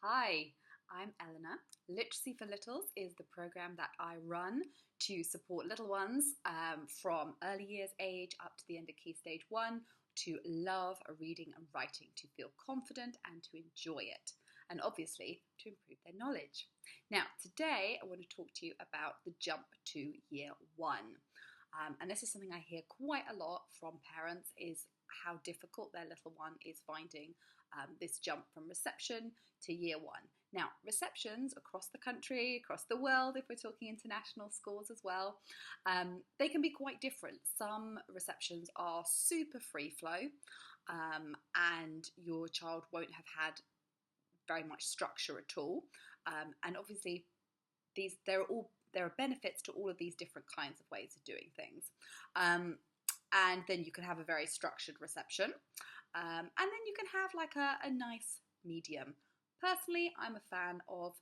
Hi, I'm Eleanor. Literacy for Littles is the program that I run to support little ones from early years age up to the end of Key Stage 1 to love reading and writing, to feel confident and to enjoy it, and obviously to improve their knowledge. Now, today I want to talk to you about the jump to Year 1. And this is something I hear quite a lot from parents, is how difficult their little one is finding this jump from reception to Year 1. Now, receptions across the country, across the world, if we're talking international schools as well, they can be quite different. Some receptions are super free flow, and your child won't have had very much structure at all. And obviously, there are benefits to all of these different kinds of ways of doing things. And then you can have a very structured reception. And then you can have like a nice medium. Personally, I'm a fan of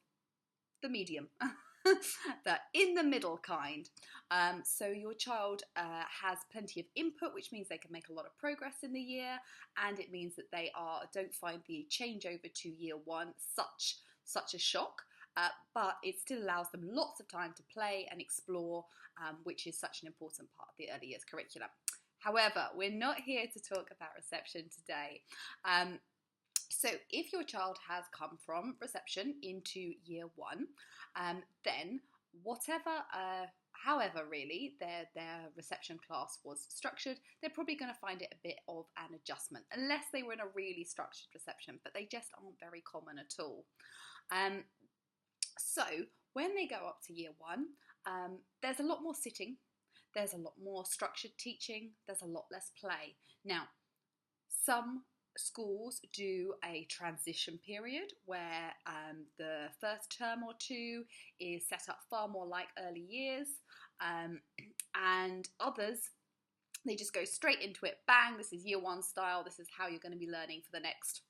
the medium, the in the middle kind. So your child has plenty of input, which means they can make a lot of progress in the year, and it means that they don't find the changeover to Year 1 such a shock. But it still allows them lots of time to play and explore, which is such an important part of the early years curriculum. However, we're not here to talk about reception today. So if your child has come from reception into Year 1, then however really their reception class was structured, they're probably going to find it a bit of an adjustment, unless they were in a really structured reception, but they just aren't very common at all. So when they go up to Year 1, there's a lot more sitting, there's a lot more structured teaching, there's a lot less play. Now, some schools do a transition period where the first term or two is set up far more like early years, and others, they just go straight into it. Bang, this is Year 1 style, this is how you're going to be learning for the next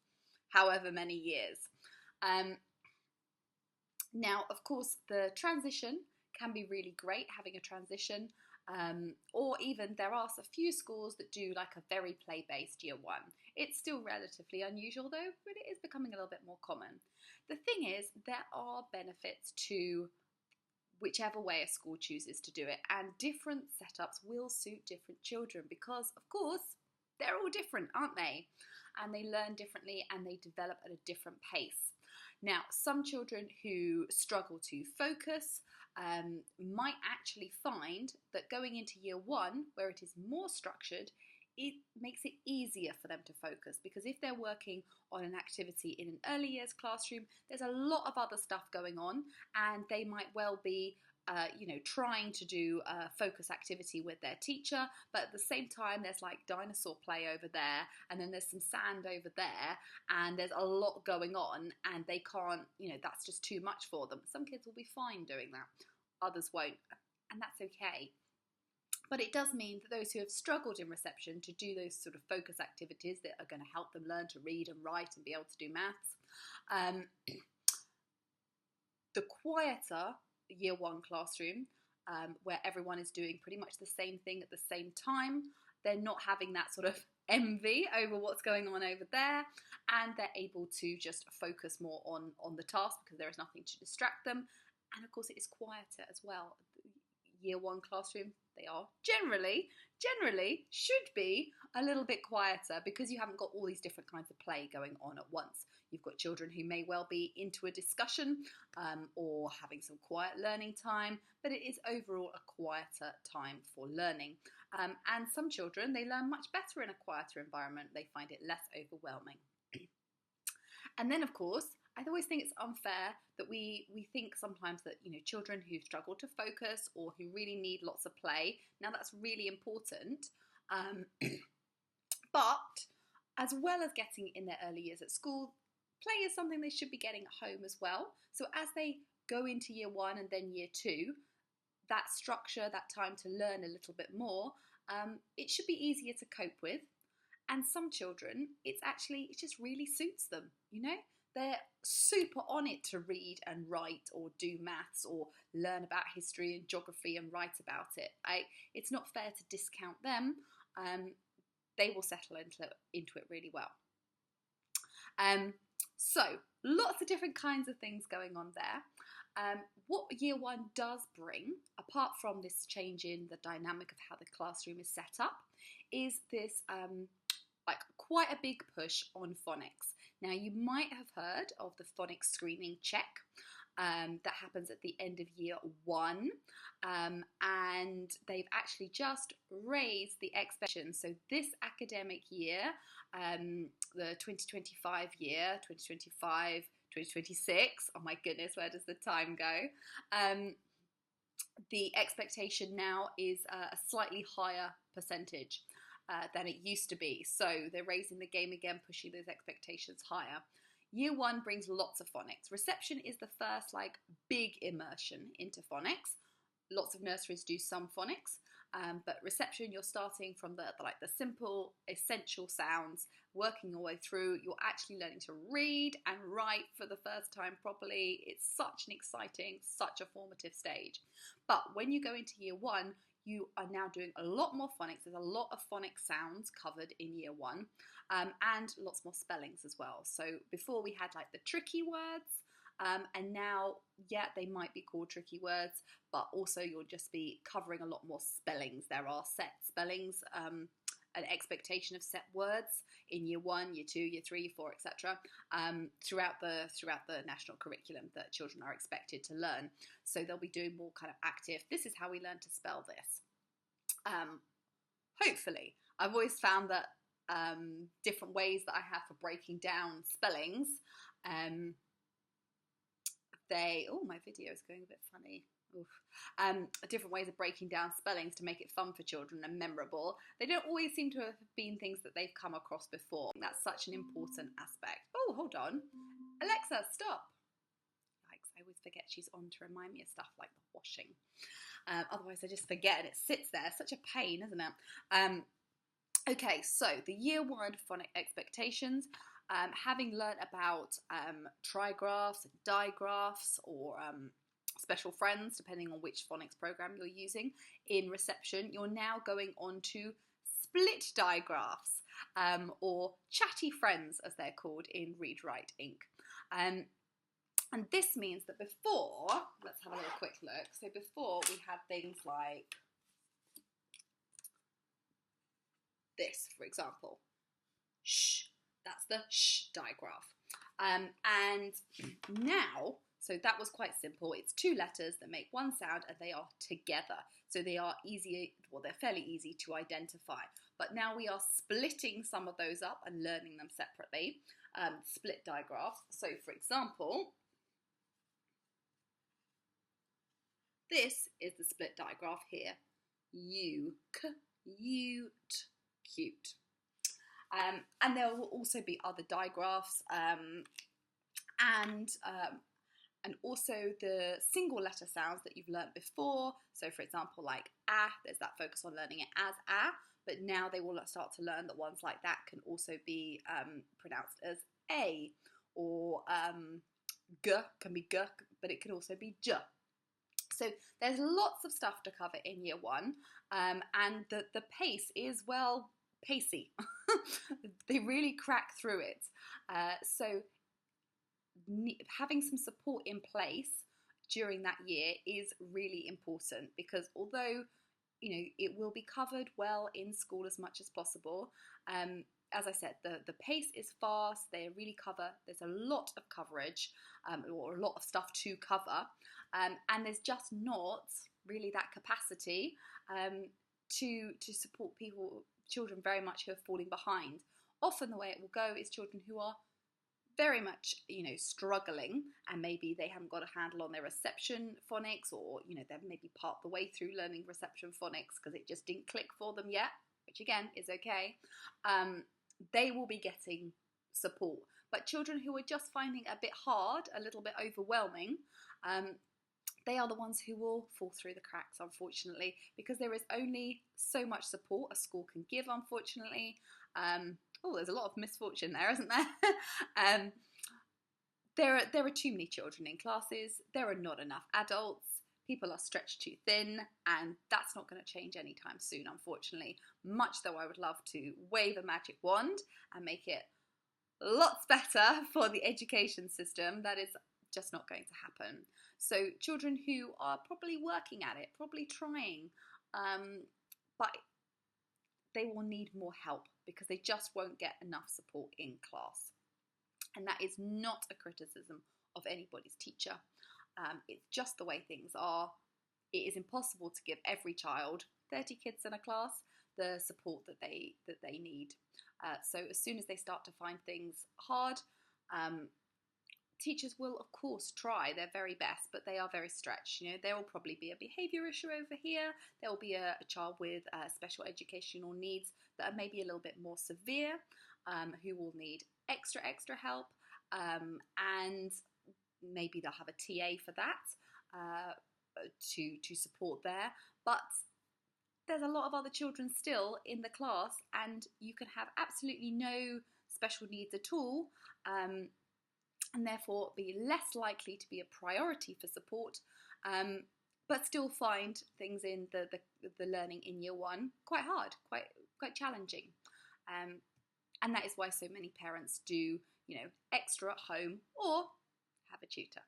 however many years. Now, of course, the transition can be really great, having a transition, or even there are a few schools that do like a very play-based Year 1. It's still relatively unusual though, but it is becoming a little bit more common. The thing is, there are benefits to whichever way a school chooses to do it, and different setups will suit different children because, of course, they're all different, aren't they? And they learn differently and they develop at a different pace. Now, some children who struggle to focus might actually find that going into Year 1, where it is more structured, it makes it easier for them to focus, because if they're working on an activity in an early years classroom, there's a lot of other stuff going on, and they might well be trying to do a focus activity with their teacher, but at the same time there's like dinosaur play over there, and then there's some sand over there, and there's a lot going on, and they can't, that's just too much for them. Some kids will be fine doing that, others won't, and that's okay. But it does mean that those who have struggled in reception to do those sort of focus activities that are going to help them learn to read and write and be able to do maths, the quieter Year 1 classroom, where everyone is doing pretty much the same thing at the same time, they're not having that sort of envy over what's going on over there, and they're able to just focus more on the task because there is nothing to distract them. And of course it is quieter as well. Year 1 classroom, they are generally should be a little bit quieter because you haven't got all these different kinds of play going on at once. You've got children who may well be into a discussion or having some quiet learning time, but it is overall a quieter time for learning. And some children, they learn much better in a quieter environment. They find it less overwhelming. And then, of course, I always think it's unfair that we think sometimes that, children who struggle to focus or who really need lots of play, now that's really important, but as well as getting in their early years at school, play is something they should be getting at home as well. So as they go into Year 1 and then Year 2, that structure, that time to learn a little bit more, it should be easier to cope with. And some children, it just really suits them, They're super on it to read and write or do maths or learn about history and geography and write about it. It's not fair to discount them. They will settle into it really well. So lots of different kinds of things going on there. What year one does bring, apart from this change in the dynamic of how the classroom is set up, is this like quite a big push on phonics. Now, you might have heard of the phonics screening check that happens at the end of year one, and they've actually just raised the expectations. So this academic year, the 2025 year, 2025, 2026, oh my goodness, where does the time go? The expectation now is a slightly higher percentage than it used to be. So they're raising the game again, pushing those expectations higher. Year one brings lots of phonics. Reception is the first like big immersion into phonics. Lots of nurseries do some phonics, but reception, you're starting from the simple essential sounds, working your way through. You're actually learning to read and write for the first time properly. It's such an exciting, such a formative stage. But when you go into year one, you are now doing a lot more phonics. There's a lot of phonic sounds covered in year one, and lots more spellings as well. So before we had like the tricky words, and now, yeah, they might be called tricky words, but also you'll just be covering a lot more spellings. There are set spellings, an expectation of set words in year one, year two, year three, year four, etc. Throughout the national curriculum that children are expected to learn. So they'll be doing more kind of active, this is how we learn to spell this. Hopefully. I've always found that different ways that I have for breaking down spellings, my video is going a bit funny. Different ways of breaking down spellings to make it fun for children and memorable. They don't always seem to have been things that they've come across before. That's such an important aspect. Oh, hold on. Alexa, stop. Yikes, I always forget she's on to remind me of stuff like the washing. Otherwise I just forget and it sits there. Such a pain, isn't it? Okay, so the year one phonic expectations. Having learnt about trigraphs, digraphs, or special friends, depending on which phonics program you're using in reception, you're now going on to split digraphs, or chatty friends as they're called in Read Write Inc. And this means that before, let's have a little quick look, so before we had things like this, for example, shh, that's the shh digraph. And now, so that was quite simple. It's two letters that make one sound and they are together. So they are easy, well, they're fairly easy to identify. But now we are splitting some of those up and learning them separately. Split digraphs. So for example, this is the split digraph here. Ute, cute. And there will also be other digraphs, and also the single letter sounds that you've learnt before. So for example, like ah, there's that focus on learning it as ah, but now they will start to learn that ones like that can also be pronounced as a, or g can be g, but it can also be j. So there's lots of stuff to cover in year one, and the pace is, well, pacey. They really crack through it. So having some support in place during that year is really important, because although, you know, it will be covered well in school as much as possible, as I said, the pace is fast. They really cover, there's a lot of coverage, or a lot of stuff to cover, and there's just not really that capacity to support children very much who are falling behind. Often the way it will go is children who are very much, you know, struggling, and maybe they haven't got a handle on their reception phonics, or, you know, they're maybe part the way through learning reception phonics because it just didn't click for them yet, which again is okay. They will be getting support. But children who are just finding it a bit hard, a little bit overwhelming, they are the ones who will fall through the cracks, unfortunately, because there is only so much support a school can give, unfortunately. There's a lot of misfortune there, isn't there? There are too many children in classes. There are not enough adults. People are stretched too thin, and that's not going to change anytime soon, unfortunately. Much though I would love to wave a magic wand and make it lots better for the education system, that is just not going to happen. So children who are probably working at it, probably trying, but they will need more help because they just won't get enough support in class. And that is not a criticism of anybody's teacher. It's just the way things are. It is impossible to give every child, 30 kids in a class, the support that they need. So as soon as they start to find things hard, teachers will of course try their very best, but they are very stretched. You know, there will probably be a behaviour issue over here. There will be a child with special educational needs that are maybe a little bit more severe, who will need extra help, and maybe they'll have a TA for that to support there. But there's a lot of other children still in the class, and you can have absolutely no special needs at all, and therefore be less likely to be a priority for support, but still find things in the learning in year one quite hard, quite challenging. And that is why so many parents do, you know, extra at home or have a tutor.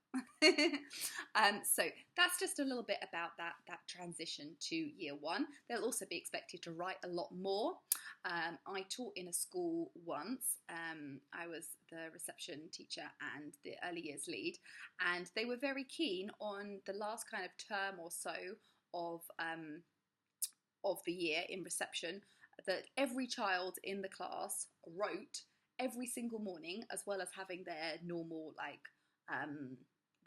So that's just a little bit about that transition to year one. They'll also be expected to write a lot more. I taught in a school once. I was the reception teacher and the early years lead, and they were very keen on the last kind of term or so of the year in reception that every child in the class wrote every single morning, as well as having their normal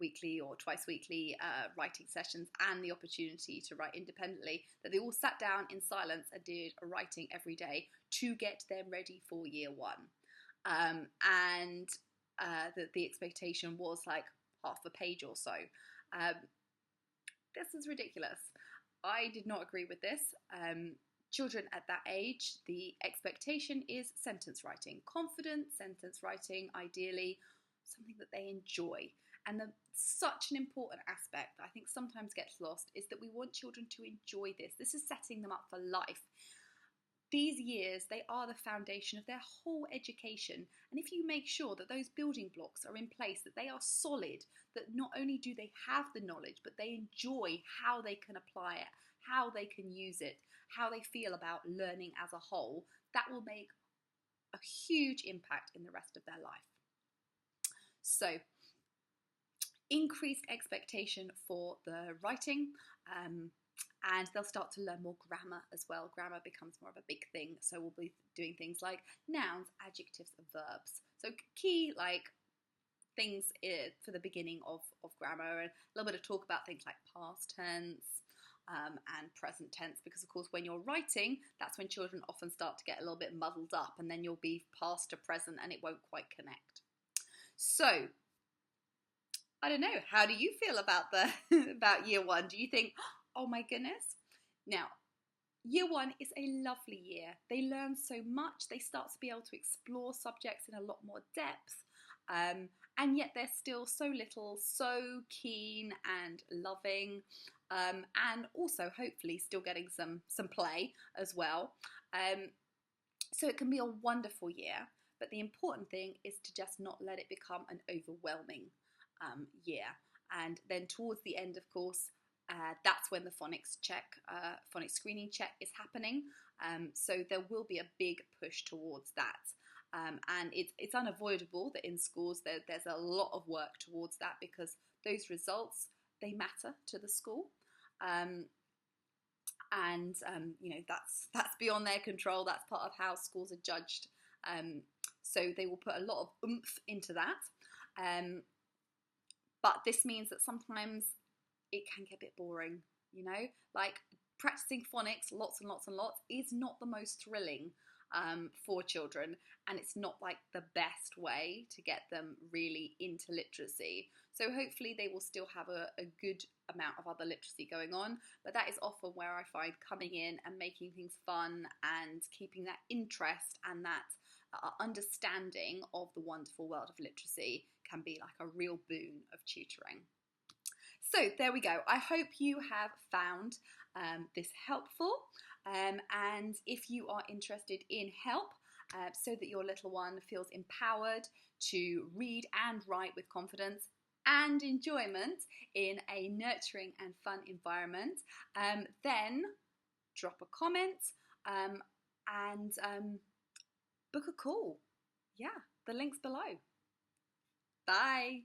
weekly or twice weekly writing sessions and the opportunity to write independently, that they all sat down in silence and did a writing every day to get them ready for year one. And the expectation was like half a page or so. This is ridiculous. I did not agree with this. Children at that age, the expectation is sentence writing, confident sentence writing, ideally something that they enjoy. And such an important aspect that I think sometimes gets lost is that we want children to enjoy this. This is setting them up for life. These years, they are the foundation of their whole education. And if you make sure that those building blocks are in place, that they are solid, that not only do they have the knowledge, but they enjoy how they can apply it, how they can use it, how they feel about learning as a whole, that will make a huge impact in the rest of their life. So, increased expectation for the writing, and they'll start to learn more grammar as well. Grammar becomes more of a big thing, so we'll be doing things like nouns, adjectives, and verbs. So key things for the beginning of grammar, and a little bit of talk about things like past tense and present tense, because of course when you're writing, that's when children often start to get a little bit muddled up, and then you'll be past to present and it won't quite connect. So I don't know, how do you feel about about year one? Do you think, oh my goodness? Now, year one is a lovely year. They learn so much. They start to be able to explore subjects in a lot more depth. And yet they're still so little, so keen and loving, and also hopefully still getting some play as well. So it can be a wonderful year, but the important thing is to just not let it become an overwhelming year. And then towards the end, of course, that's when the phonics screening check is happening. So there will be a big push towards that. And it's unavoidable that in schools there's a lot of work towards that, because those results, they matter to the school. You know, that's beyond their control. That's part of how schools are judged. So they will put a lot of oomph into that. But this means that sometimes it can get a bit boring, you know? Like practicing phonics lots and lots and lots is not the most thrilling for children, and it's not like the best way to get them really into literacy. So hopefully they will still have a good amount of other literacy going on, but that is often where I find coming in and making things fun and keeping that interest and that understanding of the wonderful world of literacy can be like a real boon of tutoring. So there we go. I hope you have found this helpful, and if you are interested in help so that your little one feels empowered to read and write with confidence and enjoyment in a nurturing and fun environment, then drop a comment and book a call. Yeah, the link's below. Bye.